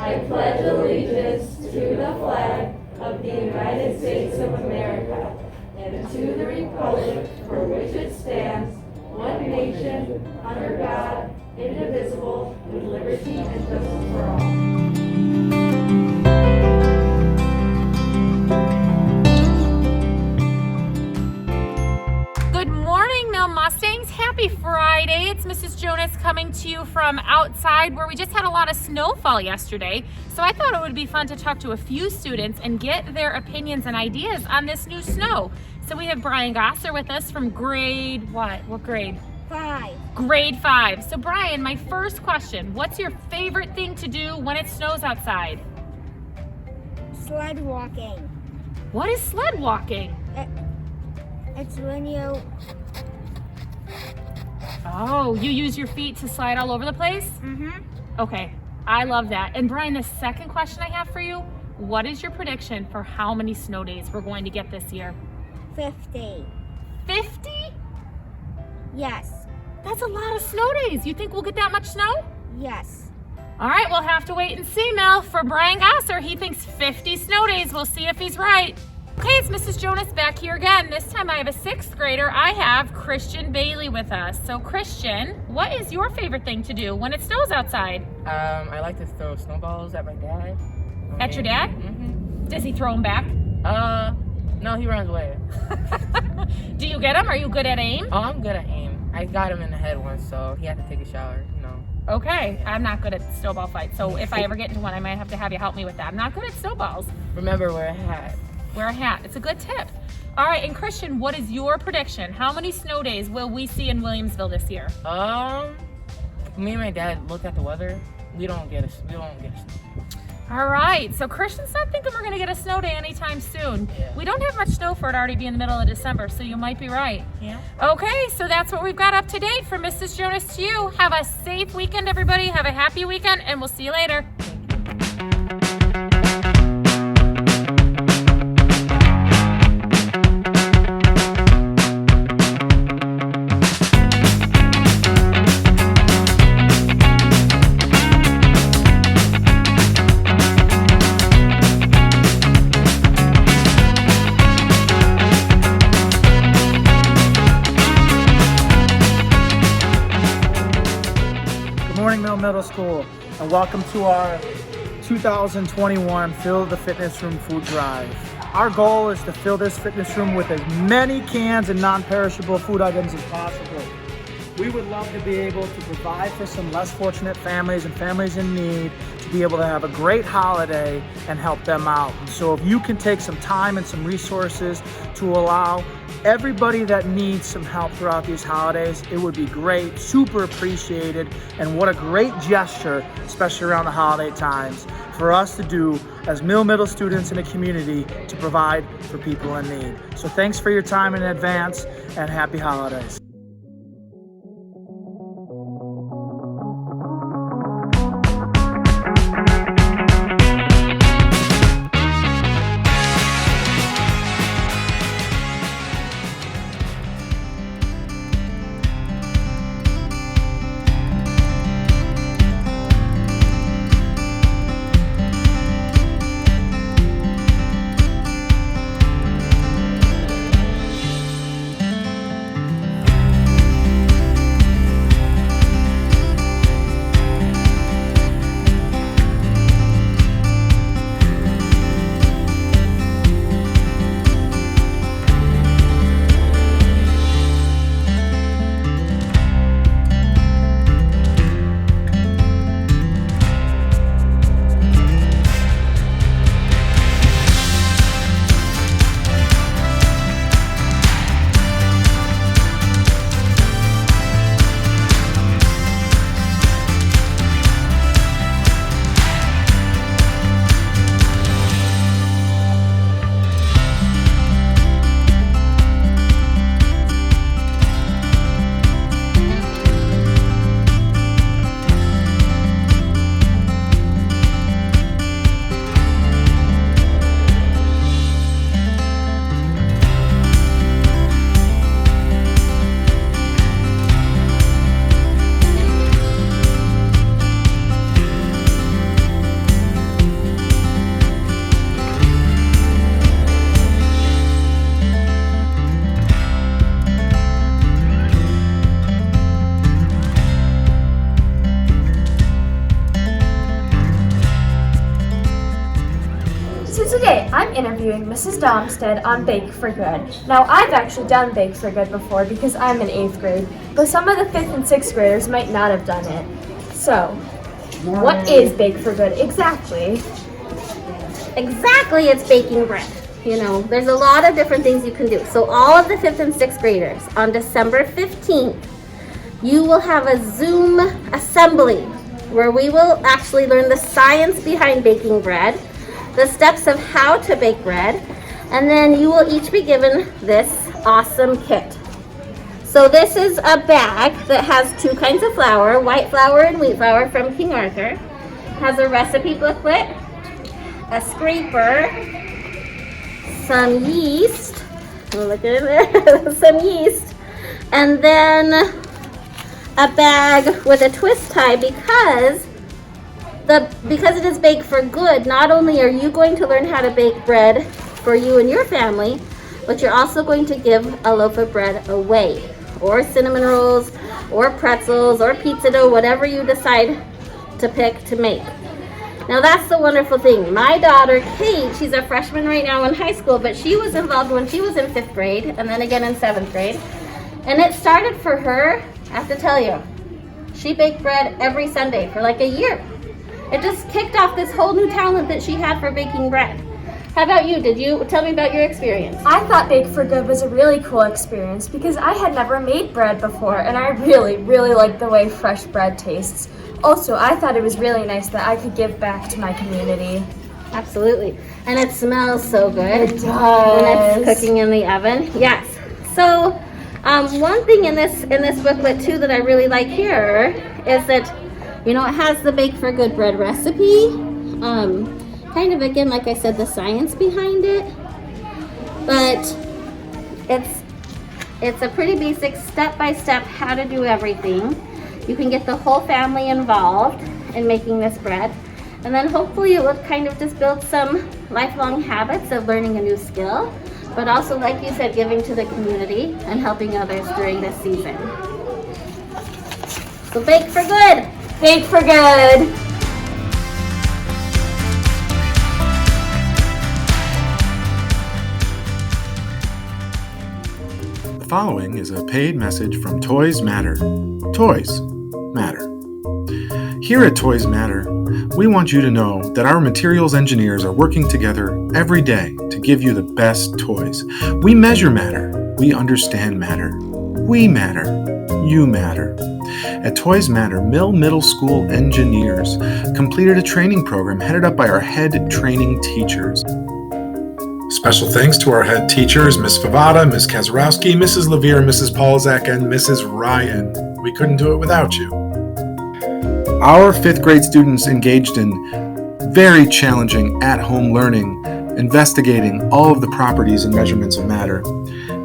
I pledge allegiance to the flag of the United States of America and to the republic for which it stands, one nation, under God, indivisible, with liberty and justice for all. Good morning, Mill Mustangs. Happy Friday. It's Mrs. Jonas coming to you from outside where we just had a lot of snowfall yesterday. So I thought it would be fun to talk to a few students and get their opinions and ideas on this new snow. So we have Brian Gosser with us from grade what? What grade? 5. Grade 5. So Brian, my first question, what's your favorite thing to do when it snows outside? Sled walking. What is sled walking? It's when you Oh, you use your feet to slide all over the place? Okay, I love that. And Brian, the second question I have for you, what is your prediction for how many snow days we're going to get this year? 50. 50? Yes. That's a lot of snow days. You think we'll get that much snow? Yes. All right, we'll have to wait and see, Mel. For Brian Gosser, he thinks 50 snow days. We'll see if he's right. Okay, it's Mrs. Jonas back here again. This time I have a 6th grader. I have Christian Bailey with us. So Christian, what is your favorite thing to do when it snows outside? I like to throw snowballs at my dad. At your dad? Mm-hmm. Does he throw them back? No, he runs away. Do you get him? Are you good at aim? Oh, I'm good at aim. I got him in the head once, so he had to take a shower, you know. Okay, I'm not good at snowball fights, so if I ever get into one, I might have to have you help me with that. I'm not good at snowballs. Remember, wear a hat. Wear a hat. It's a good tip. All right, and Christian, what is your prediction? How many snow days will we see in Williamsville this year? Me and my dad looked at the weather. We don't get a snow. All right, so Christian's not thinking we're gonna get a snow day anytime soon. Yeah. We don't have much snow for it already be in the middle of December, so you might be right. Yeah. Okay, so that's what we've got up to date from Mrs. Jonas to you. Have a safe weekend, everybody. Have a happy weekend, and we'll see you later. Middle School, and welcome to our 2021 Fill the Fitness Room Food Drive. Our goal is to fill this fitness room with as many cans and non-perishable food items as possible. We would love to be able to provide for some less fortunate families and families in need to be able to have a great holiday and help them out. And so if you can take some time and some resources to allow everybody that needs some help throughout these holidays, it would be great, super appreciated, and what a great gesture, especially around the holiday times, for us to do as Middle students in a community to provide for people in need. So thanks for your time in advance, and happy holidays. today I'm interviewing Mrs. Domstead on Bake for Good. Now I've actually done Bake for Good before because I'm in 8th grade, but some of the 5th and 6th graders might not have done it. So, what is Bake for Good exactly? Exactly, it's baking bread. You know, there's a lot of different things you can do. So all of the 5th and 6th graders on December 15th, you will have a Zoom assembly where we will actually learn the science behind baking bread, the steps of how to bake bread, and then you will each be given this awesome kit. So this is a bag that has 2 kinds of flour, white flour and wheat flour from King Arthur. Has a recipe booklet, a scraper, some yeast, look at it, some yeast, and then a bag with a twist tie because it is Bake for Good. Not only are you going to learn how to bake bread for you and your family, but you're also going to give a loaf of bread away, or cinnamon rolls, or pretzels, or pizza dough, whatever you decide to pick to make. Now that's the wonderful thing. My daughter, Kate, she's a freshman right now in high school, but she was involved when she was in 5th grade and then again in 7th grade. And it started for her, I have to tell you, she baked bread every Sunday for like a year. It just kicked off this whole new talent that she had for baking bread. How about you? Did you tell me about your experience? I thought Bake for Good was a really cool experience because I had never made bread before and I really, really like the way fresh bread tastes. Also, I thought it was really nice that I could give back to my community. Absolutely. And it smells so good. It does. When it's cooking in the oven. Yes. So, one thing in this booklet too that I really like here is that, you know, it has the Bake for Good bread recipe. Kind of, again, like I said, the science behind it. But it's a pretty basic step-by-step how to do everything. You can get the whole family involved in making this bread. And then hopefully it will kind of just build some lifelong habits of learning a new skill, but also, like you said, giving to the community and helping others during this season. So Bake for Good! Bake for Good! The following is a paid message from Toys Matter. Toys matter. Here at Toys Matter, we want you to know that our materials engineers are working together every day to give you the best toys. We measure matter. We understand matter. We matter. You matter. At Toys Matter, Mill Middle School engineers completed a training program headed up by our head training teachers. Special thanks to our head teachers, Ms. Favada, Ms. Kazarowski, Mrs. Levere, Mrs. Polzak, and Mrs. Ryan. We couldn't do it without you. Our 5th grade students engaged in very challenging at-home learning, investigating all of the properties and measurements of matter,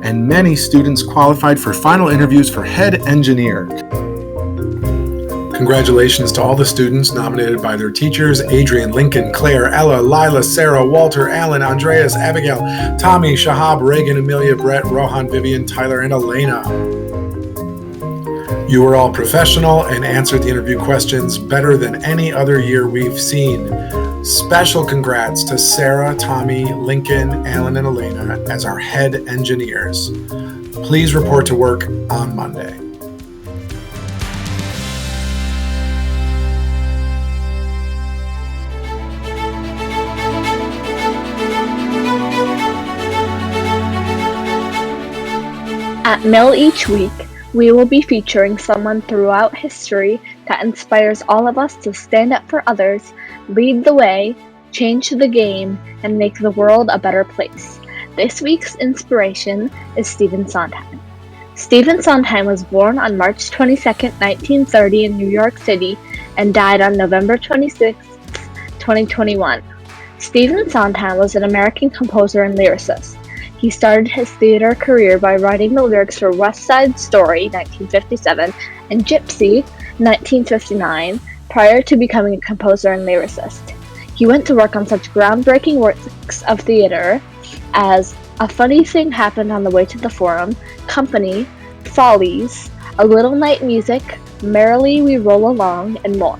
and many students qualified for final interviews for head engineer. Congratulations to all the students nominated by their teachers: Adrian, Lincoln, Claire, Ella, Lila, Sarah, Walter, Alan, Andreas, Abigail, Tommy, Shahab, Reagan, Amelia, Brett, Rohan, Vivian, Tyler, and Elena. You were all professional and answered the interview questions better than any other year we've seen. Special congrats to Sarah, Tommy, Lincoln, Alan, and Elena as our head engineers. Please report to work on Monday. At Mill each week, we will be featuring someone throughout history that inspires all of us to stand up for others, lead the way, change the game, and make the world a better place. This week's inspiration is Stephen Sondheim. Stephen Sondheim was born on March 22, 1930 in New York City and died on November 26, 2021. Stephen Sondheim was an American composer and lyricist. He started his theater career by writing the lyrics for West Side Story, 1957, and Gypsy, 1959, prior to becoming a composer and lyricist. He went to work on such groundbreaking works of theater as A Funny Thing Happened on the Way to the Forum, Company, Follies, A Little Night Music, Merrily We Roll Along, and more.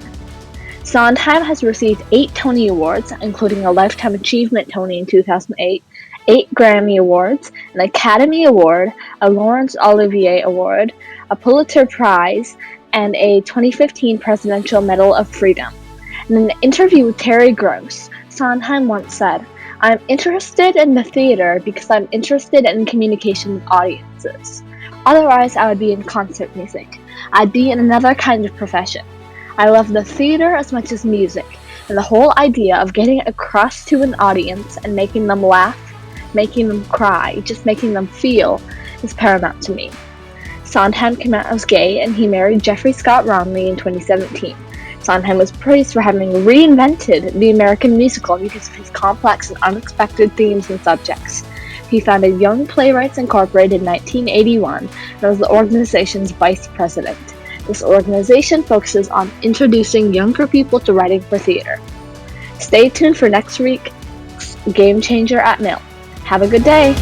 Sondheim has received 8 Tony Awards, including a Lifetime Achievement Tony in 2008, 8 Grammy Awards, an Academy Award, a Laurence Olivier Award, a Pulitzer Prize, and a 2015 Presidential Medal of Freedom. In an interview with Terry Gross, Sondheim once said, "I'm interested in the theater because I'm interested in communication with audiences. Otherwise, I would be in concert music. I'd be in another kind of profession. I love the theater as much as music, and the whole idea of getting across to an audience and making them laugh, making them cry, just making them feel is paramount to me." Sondheim came out as gay, and he married Jeffrey Scott Romley in 2017. Sondheim was praised for having reinvented the American musical because of his complex and unexpected themes and subjects. He founded Young Playwrights Incorporated in 1981 and was the organization's vice president. This organization focuses on introducing younger people to writing for theater. Stay tuned for next week's Game Changer at Mill. Have a good day!